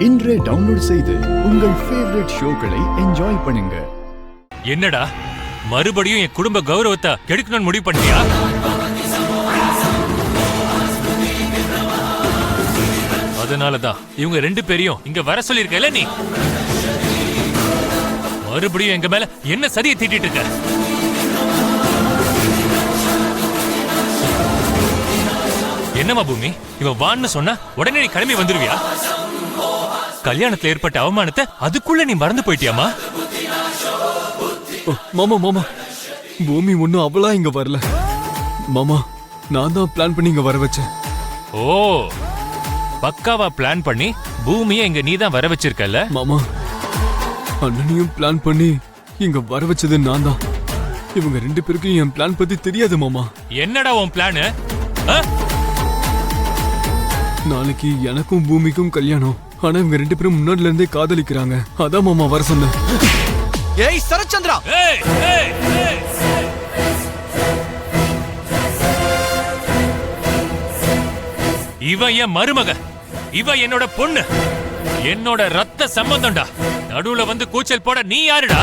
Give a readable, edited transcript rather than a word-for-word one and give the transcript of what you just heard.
இன்றே டவுன்லோட் செய்து உங்கள் ஃபேவரட் ஷோக்களை என்ஜாய் பண்ணுங்க. என்னடா மறுபடியும் என் குடும்ப கௌரவத்தை கெடுக்கணும்னு முடிவு பண்ணியா? அதனாலதான் இவங்க ரெண்டு பேரையும் இங்க வர சொல்லிருக்கல. நீ மறுபடியும் எங்க மேல என்ன சதியை தீட்டிட்டு இருக்க? என்னமா பூமி, இவன் வான்னு சொன்னா உடனே நீ கிளம்பி வந்துருவியா? கல்யாணத்துல ஏற்பட்ட அவமானத்தை அதுக்குள்ள நீ மறந்து போயிட்டியாமா? மாமா மாமா, பூமி ஒன்னும் அவளா இங்க வரல மாமா. நான் தான் பிளான் பண்ணி இங்க வர வச்சேன். ஓ, பக்காவா பிளான் பண்ணி பூமியை இங்க நீதான் வர வச்சிருக்கல மாமா. அண்ணனையும் பிளான் பண்ணி இங்க வர வச்சது நான் தான். இவங்க ரெண்டு பேருக்கும் என் பிளான் பத்தி தெரியாது மாமா. என்னடா உன் பிளான்? நாளைக்கு எனக்கும் பூமிக்கும் கல்யாணம். ஆனா இவங்க ரெண்டு பேரும் முன்னாடில இருந்தே காதலிக்கிறாங்க. அதான் மாமா வர சொன்னேன். ஏய் சரச்சந்திரா, இவன் என் மருமக, இவ என்னோட பொண்ணு, என்னோட ரத்த சம்பந்தம்டா. நடுவுல வந்து கூச்சல் போட நீ யாருடா?